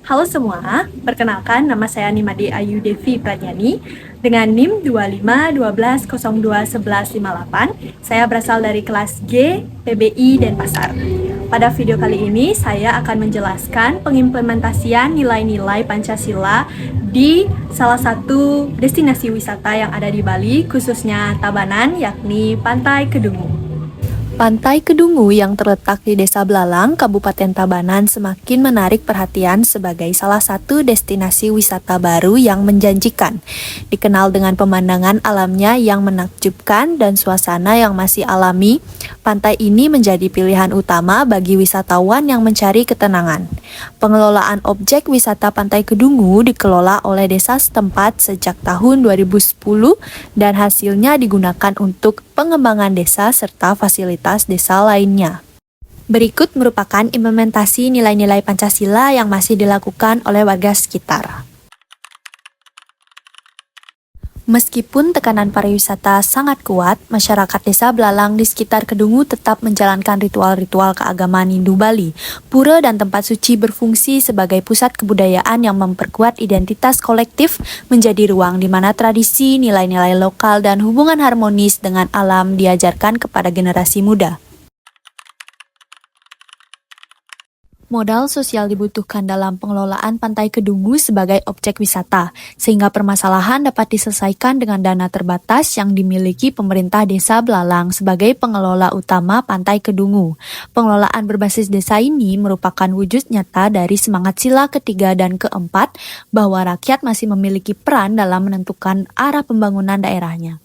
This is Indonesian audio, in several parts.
Halo semua, perkenalkan nama saya Nimade Ayu Devi Pradjani dengan NIM 2512021158. Saya berasal dari kelas G, PBI, Denpasar. Pada video kali ini saya akan menjelaskan pengimplementasian nilai-nilai Pancasila di salah satu destinasi wisata yang ada di Bali, khususnya Tabanan, yakni Pantai Kedungu. Pantai Kedungu yang terletak di Desa Belalang, Kabupaten Tabanan semakin menarik perhatian sebagai salah satu destinasi wisata baru yang menjanjikan. Dikenal dengan pemandangan alamnya yang menakjubkan dan suasana yang masih alami, pantai ini menjadi pilihan utama bagi wisatawan yang mencari ketenangan. Pengelolaan objek wisata Pantai Kedungu dikelola oleh desa setempat sejak tahun 2010 dan hasilnya digunakan untuk pengembangan desa serta fasilitas desa lainnya. Berikut merupakan implementasi nilai-nilai Pancasila yang masih dilakukan oleh warga sekitar. Meskipun tekanan pariwisata sangat kuat, masyarakat desa Belalang di sekitar Kedungu tetap menjalankan ritual-ritual keagamaan Hindu Bali. Pura dan tempat suci berfungsi sebagai pusat kebudayaan yang memperkuat identitas kolektif, menjadi ruang di mana tradisi, nilai-nilai lokal, dan hubungan harmonis dengan alam diajarkan kepada generasi muda. Modal sosial dibutuhkan dalam pengelolaan Pantai Kedungu sebagai objek wisata, sehingga permasalahan dapat diselesaikan dengan dana terbatas yang dimiliki pemerintah desa Belalang sebagai pengelola utama Pantai Kedungu. Pengelolaan berbasis desa ini merupakan wujud nyata dari semangat sila ketiga dan keempat bahwa rakyat masih memiliki peran dalam menentukan arah pembangunan daerahnya.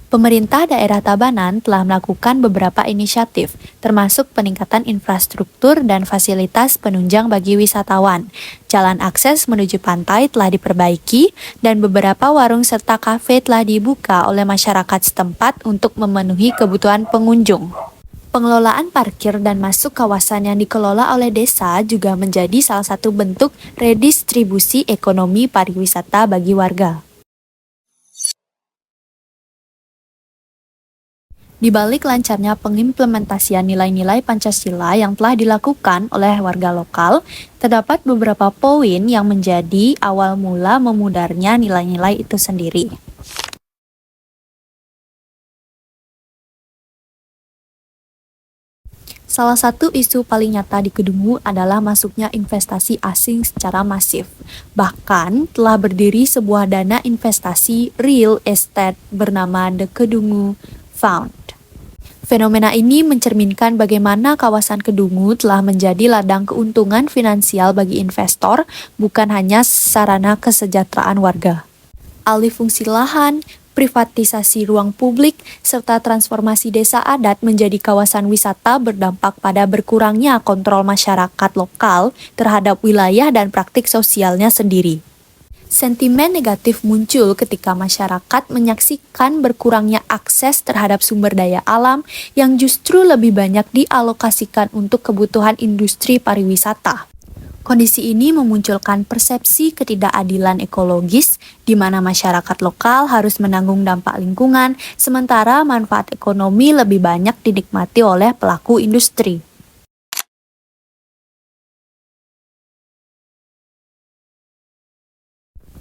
Pemerintah daerah Tabanan telah melakukan beberapa inisiatif, termasuk peningkatan infrastruktur dan fasilitas penunjang bagi wisatawan. Jalan akses menuju pantai telah diperbaiki, dan beberapa warung serta kafe telah dibuka oleh masyarakat setempat untuk memenuhi kebutuhan pengunjung. Pengelolaan parkir dan masuk kawasan yang dikelola oleh desa juga menjadi salah satu bentuk redistribusi ekonomi pariwisata bagi warga. Di balik lancarnya pengimplementasian nilai-nilai Pancasila yang telah dilakukan oleh warga lokal, terdapat beberapa poin yang menjadi awal mula memudarnya nilai-nilai itu sendiri. Salah satu isu paling nyata di Kedungu adalah masuknya investasi asing secara masif. Bahkan telah berdiri sebuah dana investasi real estate bernama The Kedungu Fund. Fenomena ini mencerminkan bagaimana kawasan Kedungu telah menjadi ladang keuntungan finansial bagi investor, bukan hanya sarana kesejahteraan warga. Alih fungsi lahan, privatisasi ruang publik, serta transformasi desa adat menjadi kawasan wisata berdampak pada berkurangnya kontrol masyarakat lokal terhadap wilayah dan praktik sosialnya sendiri. Sentimen negatif muncul ketika masyarakat menyaksikan berkurangnya akses terhadap sumber daya alam yang justru lebih banyak dialokasikan untuk kebutuhan industri pariwisata. Kondisi ini memunculkan persepsi ketidakadilan ekologis, di mana masyarakat lokal harus menanggung dampak lingkungan, sementara manfaat ekonomi lebih banyak dinikmati oleh pelaku industri.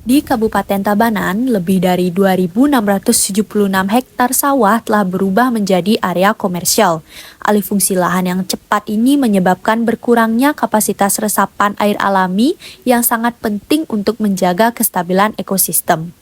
Di Kabupaten Tabanan, lebih dari 2.676 hektar sawah telah berubah menjadi area komersial. Alih fungsi lahan yang cepat ini menyebabkan berkurangnya kapasitas resapan air alami yang sangat penting untuk menjaga kestabilan ekosistem.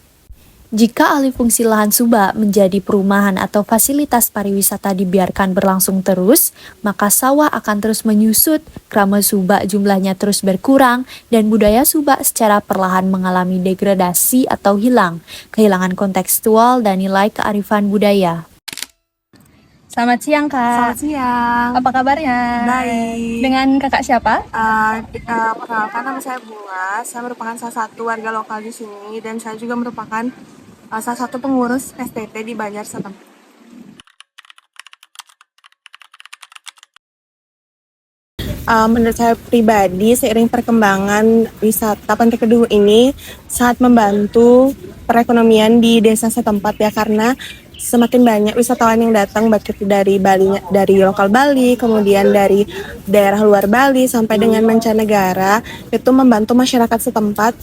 Jika alih fungsi lahan subak menjadi perumahan atau fasilitas pariwisata dibiarkan berlangsung terus, maka sawah akan terus menyusut, krama subak jumlahnya terus berkurang, dan budaya subak secara perlahan mengalami degradasi atau hilang, kehilangan kontekstual dan nilai kearifan budaya. Selamat siang, Kak. Selamat siang. Apa kabarnya? Baik. Dengan Kakak siapa? Perkenalkan, nama saya Bunga. Saya merupakan salah satu warga lokal di sini dan saya juga merupakan salah satu pengurus STT di Banjar setempat. Menurut saya pribadi, seiring perkembangan wisata Pantai Kedungu ini sangat membantu perekonomian di desa setempat ya, karena semakin banyak wisatawan yang datang baik itu dari Bali, dari lokal Bali, kemudian dari daerah luar Bali sampai dengan mancanegara, itu membantu masyarakat setempat.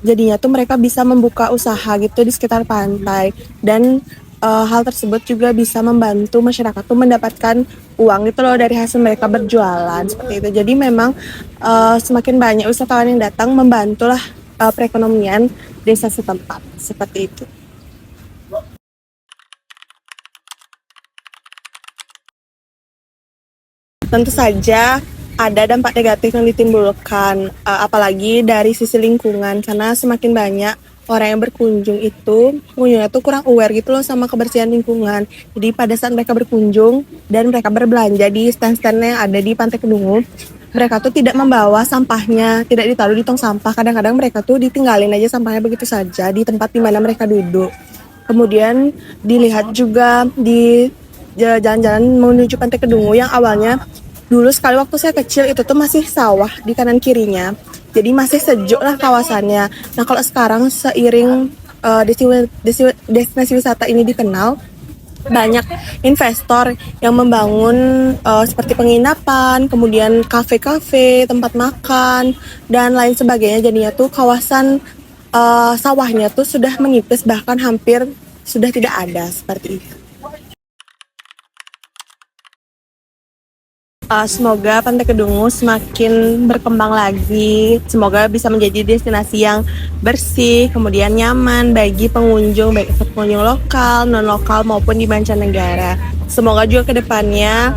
Jadinya tuh mereka bisa membuka usaha gitu di sekitar pantai, dan hal tersebut juga bisa membantu masyarakat tuh mendapatkan uang gitu loh dari hasil mereka berjualan seperti itu. Jadi memang semakin banyak wisatawan yang datang membantulah perekonomian desa setempat seperti itu. Tentu saja ada dampak negatif yang ditimbulkan, apalagi dari sisi lingkungan, karena semakin banyak orang yang berkunjung itu, pengunjungnya tuh kurang aware gitu loh sama kebersihan lingkungan. Jadi pada saat mereka berkunjung dan mereka berbelanja di stand-stand yang ada di Pantai Kedungu, mereka tuh tidak membawa sampahnya, tidak ditaruh di tong sampah. Kadang-kadang mereka tuh ditinggalin aja sampahnya begitu saja di tempat di mana mereka duduk. Kemudian dilihat juga di jalan-jalan menuju Pantai Kedungu yang awalnya dulu sekali waktu saya kecil itu tuh masih sawah di kanan kirinya. Jadi masih sejuk lah kawasannya. Nah kalau sekarang seiring destinasi wisata ini dikenal, banyak investor yang membangun seperti penginapan, kemudian kafe-kafe, tempat makan, dan lain sebagainya. Jadinya tuh kawasan sawahnya tuh sudah menipis, bahkan hampir sudah tidak ada seperti itu. Semoga Pantai Kedungu semakin berkembang lagi. Semoga bisa menjadi destinasi yang bersih, kemudian nyaman bagi pengunjung, baik itu pengunjung lokal, non-lokal maupun di mancanegara. Semoga juga ke depannya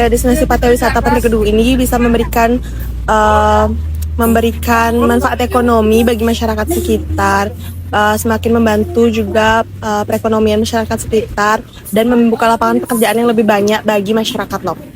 destinasi pantai wisata Pantai Kedungu ini bisa memberikan manfaat ekonomi bagi masyarakat sekitar, semakin membantu juga perekonomian masyarakat sekitar, dan membuka lapangan pekerjaan yang lebih banyak bagi masyarakat lokal.